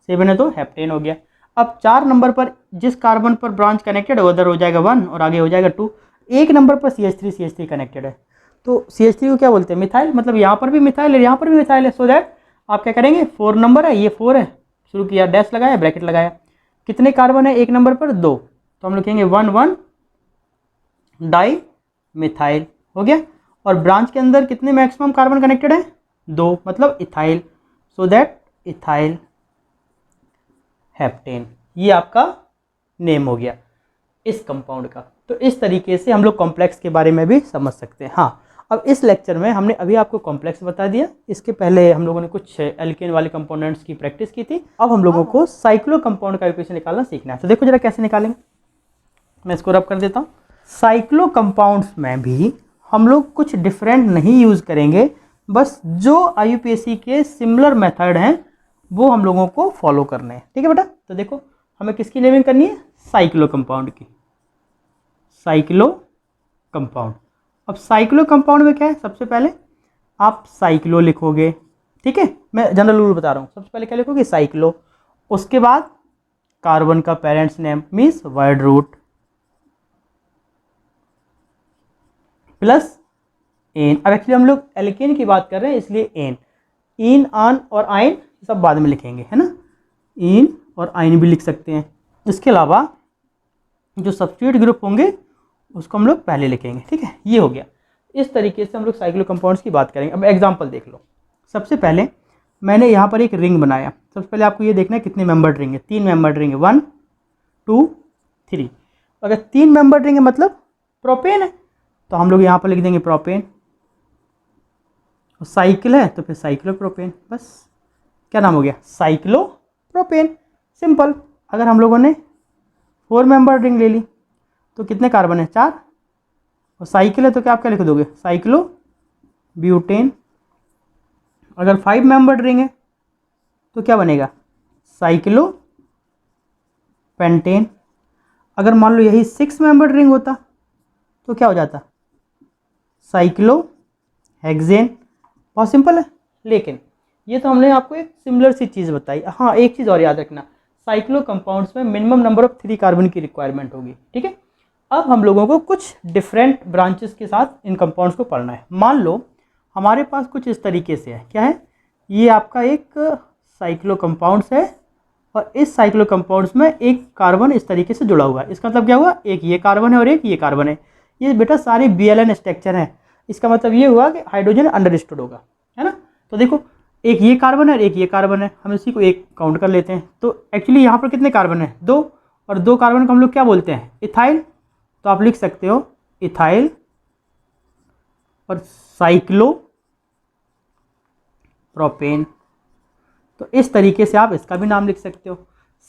7 है तो हेप्टेन हो गया। अब 4 नंबर पर जिस कार्बन पर ब्रांच कनेक्टेड है उधर हो जाएगा 1 और आगे हो जाएगा 2। 1 नंबर पर CH3 कनेक्टेड है, तो CH3 को क्या बोलते हैं, मिथाइल, मतलब यहाँ पर भी मिथाइल है, यहाँ पर भी मिथाइल है। सो दैट आप क्या करेंगे, 4 नंबर है, ये 4 है, शुरू किया, डैश लगाया, ब्रैकेट लगाया, कितने कार्बन है 1 नंबर पर 2, तो हम लिखेंगे 1 डाई मिथाइल हो गया। और ब्रांच के अंदर कितने मैक्सिमम कार्बन कनेक्टेड है 2, मतलब ethyl, so that ethyl heptane, ये आपका नेम हो गया इस कंपाउंड का। तो इस तरीके से हम लोग कॉम्प्लेक्स के बारे में भी समझ सकते हैं। हाँ, अब इस लेक्चर में हमने अभी आपको कॉम्प्लेक्स बता दिया, इसके पहले हम लोगों ने कुछ एल्केन वाले कंपोनेंट्स की प्रैक्टिस की थी। अब हम लोगों को साइक्लो कंपाउंड का इक्वेशन निकालना सीखना है। तो देखो जरा कैसे निकालेंगे, मैं इसको रब कर देता हूँ। साइक्लो कंपाउंड्स में भी हम लोग कुछ डिफरेंट नहीं यूज़ करेंगे, बस जो IUPAC के सिमिलर मेथड हैं वो हम लोगों को फॉलो करने हैं, ठीक है बेटा। तो देखो हमें किसकी नेमिंग करनी है, साइक्लो कंपाउंड की, साइक्लो कंपाउंड। अब साइक्लो कंपाउंड में क्या है, सबसे पहले आप साइक्लो लिखोगे, ठीक है, मैं जनरल रूल बता रहा हूँ। सबसे पहले क्या लिखोगे, साइक्लो, उसके बाद कार्बन का parents name means word root plus ane. अब एक्चुअली हम लोग एल्केन की बात कर रहे हैं इसलिए एन, इन, आन और आइन सब बाद में लिखेंगे, है ना, इन और आइन भी लिख सकते हैं। इसके अलावा जो सब्स्टिट्यूट ग्रुप होंगे उसको हम लोग पहले लिखेंगे, ठीक है, ये हो गया। इस तरीके से हम लोग साइक्लो कंपाउंड्स की बात करेंगे। अब एग्जांपल देख लो। सबसे पहले मैंने यहाँ पर एक रिंग बनाया, सबसे पहले आपको ये देखना है कितने मेंबर्ड रिंग है, 3 मेंबर्ड रिंग है, 1 2 3। अगर 3 मेंबर्ड रिंग है मतलब प्रोपेन है, तो हम लोग यहाँ पर लिख देंगे प्रोपेन, और साइकिल है तो फिर साइक्लो प्रोपेन, बस क्या नाम हो गया, साइक्लो प्रोपेन, सिंपल। अगर हम लोगों ने 4 मेंबर्ड रिंग ले ली तो कितने कार्बन है 4, और साइकिल है तो क्या आप क्या लिख दोगे, साइक्लो ब्यूटेन। अगर 5 मेंबर्ड रिंग है तो क्या बनेगा, साइक्लो पेंटेन। अगर मान लो यही 6 मेंबर्ड रिंग होता तो क्या हो जाता, साइक्लो हेक्सेन। बहुत सिंपल है, लेकिन ये तो हमने आपको एक सिमिलर सी चीज़ बताई। हाँ, एक चीज़ और याद रखना, साइक्लो कंपाउंड्स में मिनिमम नंबर ऑफ 3 कार्बन की रिक्वायरमेंट होगी, ठीक है। अब हम लोगों को कुछ डिफरेंट ब्रांचेस के साथ इन कंपाउंड्स को पढ़ना है। मान लो हमारे पास कुछ इस तरीके से है, क्या है, ये आपका एक साइक्लो कंपाउंड्स है, और इस साइक्लो कंपाउंड्स में एक कार्बन इस तरीके से जुड़ा हुआ है। इसका मतलब क्या हुआ, एक ये कार्बन है और एक ये कार्बन है। ये बेटा सारी BLN स्ट्रक्चर है, इसका मतलब ये हुआ कि हाइड्रोजन अंडरस्टूड होगा, है ना। तो देखो एक ये कार्बन है और एक ये कार्बन है, हम इसी को एक काउंट कर लेते हैं। तो एक्चुअली यहाँ पर कितने कार्बन है, 2, और 2 कार्बन को हम लोग क्या बोलते हैं, इथाइल। तो आप लिख सकते हो इथाइल और साइक्लो प्रोपेन। तो इस तरीके से आप इसका भी नाम लिख सकते हो।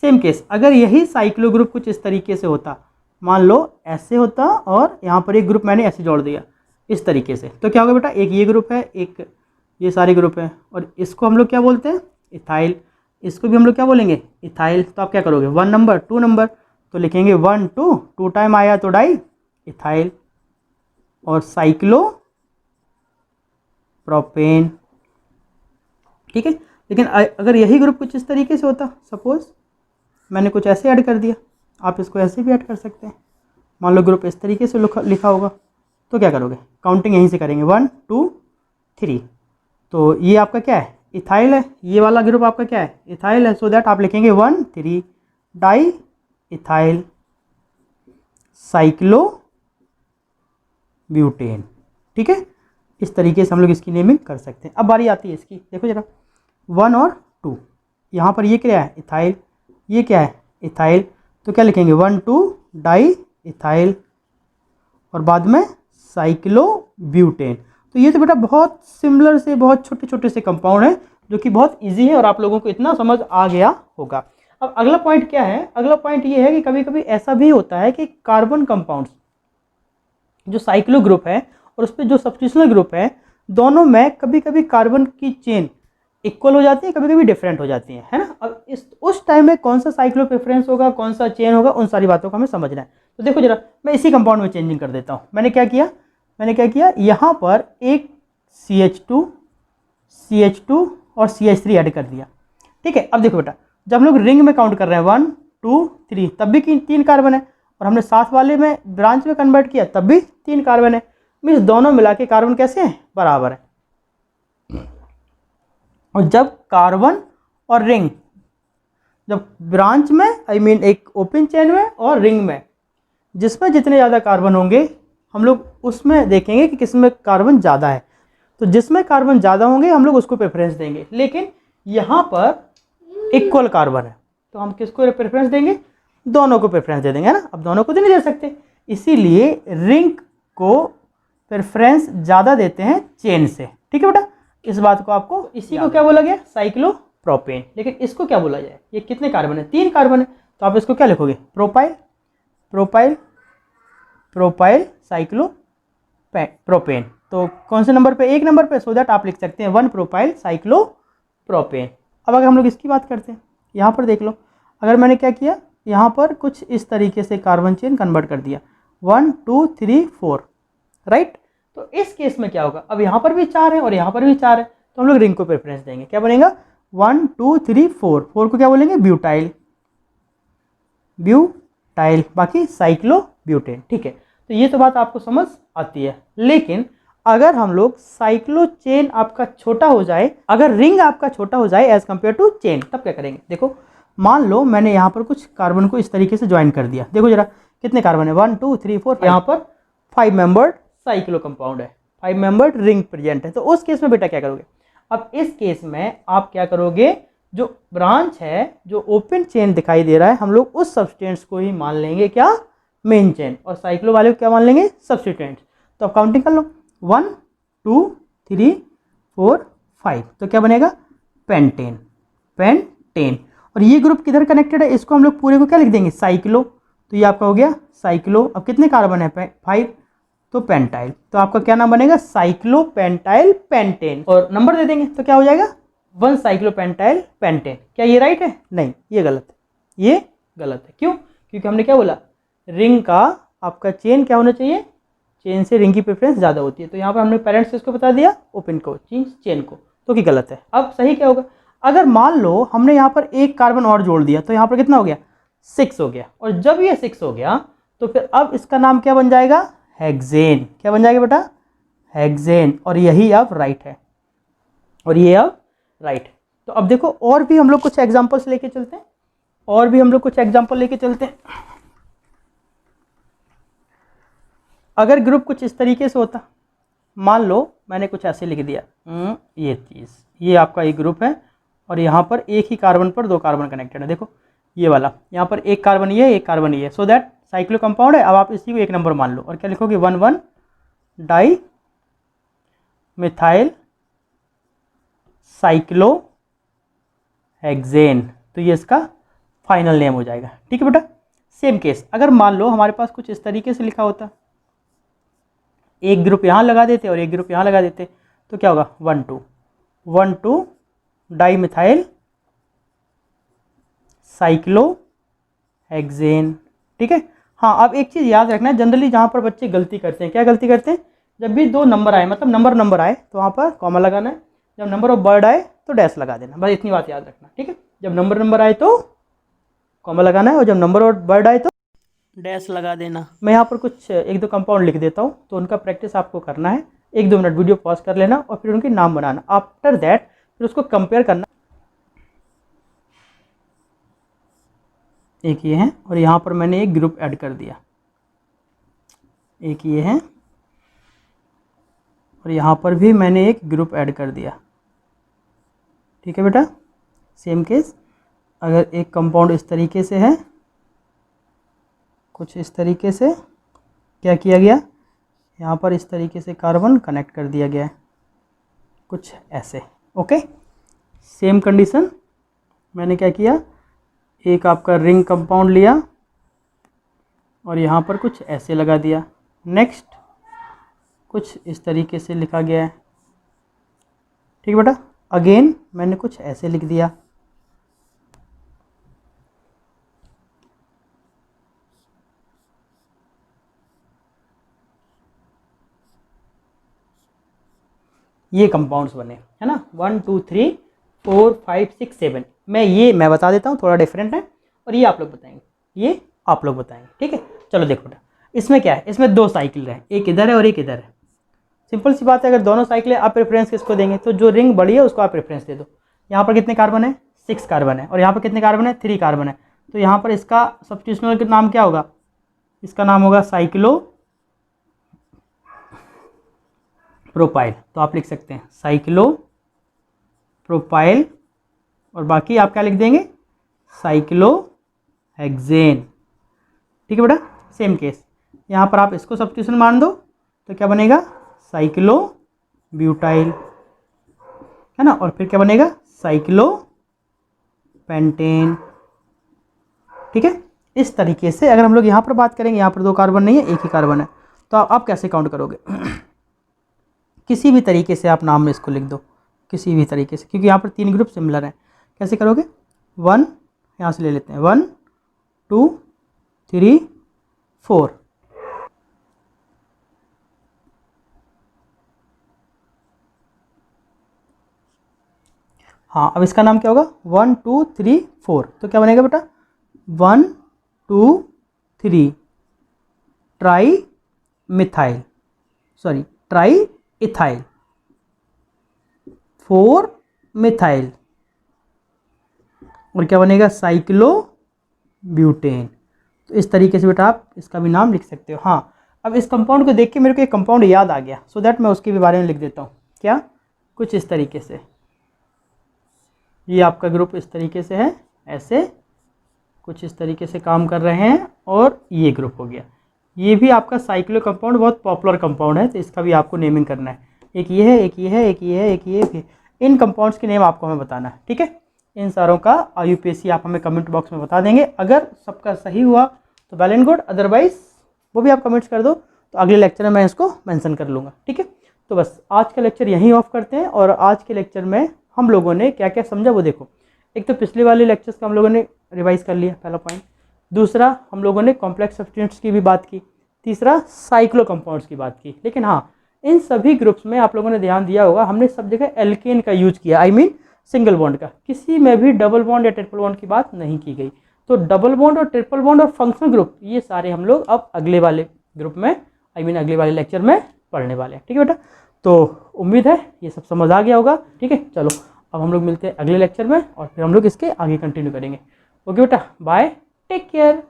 सेम केस, अगर यही साइक्लो ग्रुप कुछ इस तरीके से होता, मान लो ऐसे होता और यहाँ पर एक ग्रुप मैंने ऐसे जोड़ दिया इस तरीके से, तो क्या होगा बेटा, एक ये ग्रुप है, एक ये सारे ग्रुप हैं, और इसको हम लोग क्या बोलते हैं, इथाइल। इसको भी हम लोग क्या बोलेंगे, इथाइल। तो आप क्या करोगे, 1 नंबर 2 नंबर, तो लिखेंगे 1 2 टाइम आया तो डाई इथाइल, और साइक्लो प्रोपेन, ठीक है। लेकिन अगर यही ग्रुप कुछ इस तरीके से होता, सपोज मैंने कुछ ऐसे ऐड कर दिया, आप इसको ऐसे भी ऐड कर सकते हैं। मान लो ग्रुप इस तरीके से लिखा होगा, तो क्या करोगे, काउंटिंग यहीं से करेंगे 1 2 3। तो ये आपका क्या है, इथाइल है। ये वाला ग्रुप आपका क्या है, इथाइल है। सो दैट आप लिखेंगे 1 3 डाई इथाइल साइक्लो ब्यूटेन। ठीक है, इस तरीके से हम लोग इसकी नेमिंग कर सकते हैं। अब बारी आती है इसकी, देखो जरा 1 और 2, यहाँ पर ये क्या है इथाइल, ये क्या है इथाइल, तो क्या लिखेंगे 1 2 डाई इथाइल और बाद में साइक्लो ब्यूटेन। तो ये तो बेटा बहुत सिमिलर से बहुत छोटे छोटे से कंपाउंड है जो कि बहुत इजी है और आप लोगों को इतना समझ आ गया होगा। अब अगला पॉइंट क्या है, अगला पॉइंट ये है कि कभी कभी ऐसा भी होता है कि कार्बन कंपाउंड्स जो साइक्लो ग्रुप है और उस पर जो सब्स्टिट्यूशनल ग्रुप है, दोनों में कभी कभी कार्बन की चेन इक्वल हो जाती है, कभी कभी डिफरेंट हो जाती है ना। अब उस टाइम में कौन सा साइक्लो प्रेफरेंस होगा, कौन सा चेन होगा, उन सारी बातों को हमें समझना है। तो देखो जरा, मैं इसी कंपाउंड में चेंजिंग कर देता हूँ। मैंने क्या किया, यहाँ पर एक CH2 और CH3 ऐड कर दिया। ठीक है, अब देखो बेटा, जब हम लोग रिंग में काउंट कर रहे हैं 1 2 3, तब भी 3 कार्बन है, और हमने साथ वाले में ब्रांच में कन्वर्ट किया तब भी 3 कार्बन है। मीन्स दोनों मिला के कार्बन कैसे हैं, बराबर है। और जब कार्बन और रिंग, जब ब्रांच में एक ओपन चेन में और रिंग में, जिसमें जितने ज़्यादा कार्बन होंगे हम लोग उसमें देखेंगे कि किसमें कार्बन ज़्यादा है। तो जिसमें कार्बन ज़्यादा होंगे हम लोग उसको प्रेफरेंस देंगे। लेकिन यहाँ पर इक्वल कार्बन है तो हम किसको प्रेफरेंस देंगे, दोनों को प्रेफरेंस दे देंगे, है ना। अब दोनों को तो नहीं दे सकते, इसीलिए रिंग को प्रेफरेंस ज़्यादा देते हैं चेन से। ठीक है बेटा, इस बात को आपको, इसी को क्या बोला गया, साइक्लोप्रोपेन। लेकिन इसको क्या बोला जाए, ये कितने कार्बन है, 3 कार्बन है, तो आप इसको क्या लिखोगे, प्रोपाइल प्रोपाइल प्रोपाइल साइक्लोप्रोपेन। तो कौन से नंबर पे, 1 नंबर पे, सो दैट आप लिख सकते हैं 1 प्रोपाइल साइक्लोप्रोपेन। अब अगर हम लोग इसकी बात करते हैं, यहाँ पर देख लो, अगर मैंने क्या किया, यहाँ पर कुछ इस तरीके से कार्बन चेन कन्वर्ट कर दिया 1 2 3 4, राइट। तो इस केस में क्या होगा, अब यहाँ पर भी 4 है और यहाँ पर भी 4 है, तो हम लोग रिंग को प्रेफरेंस देंगे। क्या बनेगा, 1 2 3 4, 4 को क्या बोलेंगे, ब्यूटाइल बाकी साइक्लो ब्यूटेन। ठीक है, तो ये तो बात आपको समझ आती है। लेकिन अगर हम लोग साइक्लो चेन आपका छोटा हो जाए, अगर रिंग आपका छोटा हो जाए एज कंपेयर टू चेन, तब क्या करेंगे। देखो मान लो मैंने यहाँ पर कुछ कार्बन को इस तरीके से ज्वाइन कर दिया, देखो जरा कितने कार्बन है, 1 2 3 4, यहाँ पर 5 मेंबर्ड साइक्लो कंपाउंड है, 5 मेंबर्ड रिंग प्रेजेंट है। तो उस केस में बेटा क्या करोगे, अब इस केस में आप क्या करोगे, जो ब्रांच है, जो ओपन चेन दिखाई दे रहा है, हम लोग उस सब्सटेंस को ही मान लेंगे क्या, मेन चेन, और साइक्लो वाले को क्या मान लेंगे, सब्सटीट्यूएंट। तो अब काउंटिंग कर लो, 1 2 3 4 5, तो क्या बनेगा, पेंटेन। और ये ग्रुप किधर कनेक्टेड है, इसको हम लोग पूरे को क्या लिख देंगे, साइक्लो। तो ये आपका हो गया साइक्लो। अब कितने कार्बन है, 5, तो पेंटाइल। तो आपका क्या नाम बनेगा, साइक्लो पेंटाइल पेंटेन, और नंबर दे देंगे तो क्या हो जाएगा, 1 साइक्लो पेंटाइल पेंटेन। क्या ये राइट है, नहीं ये गलत है, ये गलत है। क्यों, क्योंकि हमने क्या बोला, रिंग का आपका चेन क्या होना चाहिए, चेन से रिंग की प्रेफरेंस ज़्यादा होती है। तो यहाँ पर हमने पेरेंट्स इसको बता दिया, ओपन को, चेन को, तो कि गलत है। अब सही क्या होगा, अगर मान लो हमने यहाँ पर 1 कार्बन और जोड़ दिया, तो यहाँ पर कितना हो गया, 6 हो गया। और जब ये 6 हो गया तो फिर अब इसका नाम क्या बन जाएगा, हेक्सेन। क्या बन जाएगा बेटा, हेक्सेन। और यही अब राइट है, और ये अब राइट है। तो अब देखो और भी हम लोग कुछ एग्जांपल्स लेके चलते हैं, और भी हम लोग कुछ एग्जांपल लेके चलते हैं। अगर ग्रुप कुछ इस तरीके से होता, मान लो मैंने कुछ ऐसे लिख दिया, ये चीज़, ये आपका एक ग्रुप है और यहाँ पर एक ही कार्बन पर 2 कार्बन कनेक्टेड है। देखो ये वाला, यहाँ पर 1 कार्बन ये, 1 कार्बन ये, सो दैट साइक्लो कंपाउंड है। अब आप इसी को 1 नंबर मान लो और क्या लिखोगे, 1 1 डाई मिथाइल साइक्लो हेक्सेन। तो ये इसका फाइनल नेम हो जाएगा। ठीक है बेटा, सेम केस अगर मान लो हमारे पास कुछ इस तरीके से लिखा होता, एक ग्रुप यहाँ लगा देते और एक ग्रुप यहाँ लगा देते, तो क्या होगा, 1 2 डाई मिथाइल साइक्लो हेक्सेन। ठीक है, हाँ अब एक चीज़ याद रखना, जनरली जहाँ पर बच्चे गलती करते हैं, क्या गलती करते हैं, जब भी 2 नंबर आए, मतलब नंबर आए तो वहाँ पर कॉमा लगाना है, जब नंबर ऑफ बर्ड आए तो डैश लगा देना, बस इतनी बात याद रखना। ठीक है, जब नंबर आए तो कॉमा लगाना है और जब नंबर ऑफ बर्ड आए तो डैश लगा देना। मैं यहाँ पर कुछ एक दो कंपाउंड लिख देता हूँ, तो उनका प्रैक्टिस आपको करना है। 1-2 मिनट वीडियो पॉज कर लेना और फिर उनके नाम बनाना। आफ्टर दैट फिर उसको कंपेयर करना। एक ये है और यहाँ पर मैंने एक ग्रुप ऐड कर दिया, एक ये है और यहाँ पर भी मैंने एक ग्रुप ऐड कर दिया। ठीक है बेटा, सेम केस अगर एक कंपाउंड इस तरीके से है, कुछ इस तरीके से क्या किया गया, यहाँ पर इस तरीके से कार्बन कनेक्ट कर दिया गया है, कुछ ऐसे। ओके, सेम कंडीशन मैंने क्या किया, एक आपका रिंग कंपाउंड लिया और यहाँ पर कुछ ऐसे लगा दिया। नेक्स्ट कुछ इस तरीके से लिखा गया है। ठीक है बेटा, अगेन मैंने कुछ ऐसे लिख दिया। ये कंपाउंड्स बने, है ना, 1 2 3 4 5 6 7। मैं बता देता हूँ, थोड़ा डिफरेंट है और ये आप लोग बताएंगे, ये आप लोग बताएंगे। ठीक है, चलो देखो बेटा, इसमें क्या है, इसमें 2 साइकिल है, एक इधर है और एक इधर है। सिंपल सी बात है, अगर दोनों साइकिल है आप प्रेफरेंस किसको देंगे, तो जो रिंग बड़ी है उसको आप प्रेफरेंस दे दो। यहाँ पर कितने कार्बन है, 6 कार्बन है और यहाँ पर कितने कार्बन है, 3 कार्बन है। तो यहाँ पर इसका सब्स्टिट्यूशनल का नाम क्या होगा, इसका नाम होगा साइक्लो प्रोपाइल। तो आप लिख सकते हैं साइक्लो प्रोपाइल और बाकी आप क्या लिख देंगे, साइक्लो हेक्सेन। ठीक है बेटा, सेम केस यहाँ पर आप इसको सब्स्टिट्यूशन मान दो तो क्या बनेगा, साइक्लो ब्यूटाइल, है ना, और फिर क्या बनेगा, साइक्लो पेंटेन। ठीक है, इस तरीके से अगर हम लोग यहाँ पर बात करेंगे, यहाँ पर 2 कार्बन नहीं है, एक ही कार्बन है, तो आप कैसे काउंट करोगे किसी भी तरीके से आप नाम में इसको लिख दो, किसी भी तरीके से, क्योंकि यहाँ पर 3 ग्रुप सिमिलर हैं। कैसे करोगे, 1 यहाँ से ले लेते हैं, 1 2 3 4। हाँ, अब इसका नाम क्या होगा, 1 2 3 4। तो क्या बनेगा बेटा, 1 2 3 tri methyl, sorry try ethyl, 4 methyl और क्या बनेगा, साइक्लो ब्यूटेन। तो इस तरीके से बेटा आप इसका भी नाम लिख सकते हो। हाँ, अब इस कंपाउंड को देख के मेरे को एक कंपाउंड याद आ गया, सो दैट मैं उसके भी बारे में लिख देता हूँ। क्या, कुछ इस तरीके से, ये आपका ग्रुप इस तरीके से है, ऐसे कुछ इस तरीके से काम कर रहे हैं और ये ग्रुप हो गया। ये भी आपका साइक्लो कंपाउंड बहुत पॉपुलर कंपाउंड है, तो इसका भी आपको नेमिंग करना है। एक ये है, एक ये है, एक ये है, एक ये है। इन कंपाउंड्स के नेम आपको हमें बताना है। ठीक है, इन सारों का IUPAC आप हमें कमेंट बॉक्स में बता देंगे। अगर सबका सही हुआ तो वेल एंड गुड, अदरवाइज वो भी आप कमेंट्स कर दो, तो अगले लेक्चर में मैं इसको मेंशन कर लूँगा। ठीक है, तो बस आज का लेक्चर यहीं ऑफ करते हैं। और आज के लेक्चर में हम लोगों ने क्या क्या समझा वो देखो। एक तो पिछले वाले लेक्चर्स का हम लोगों ने रिवाइज कर लिया, पहला पॉइंट। दूसरा, हम लोगों ने कॉम्प्लेक्स सब्स्टिट्यूएंट्स की भी बात की। तीसरा, साइक्लो कंपाउंड्स की बात की। लेकिन हाँ, इन सभी ग्रुप्स में आप लोगों ने ध्यान दिया होगा, हमने सब जगह एल्केन का यूज किया, आई मीन सिंगल बॉन्ड का। किसी में भी डबल बॉन्ड या ट्रिपल बॉन्ड की बात नहीं की गई। तो डबल बॉन्ड और ट्रिपल बॉन्ड और फंक्शनल ग्रुप, ये सारे हम लोग अब अगले वाले ग्रुप में, आई मीन अगले वाले लेक्चर में पढ़ने वाले हैं। ठीक है बेटा, तो उम्मीद है ये सब समझ आ गया होगा। ठीक है, चलो अब हम लोग मिलते हैं अगले लेक्चर में और फिर हम लोग इसके आगे कंटिन्यू करेंगे। ओके बेटा, बाय, टेक केयर।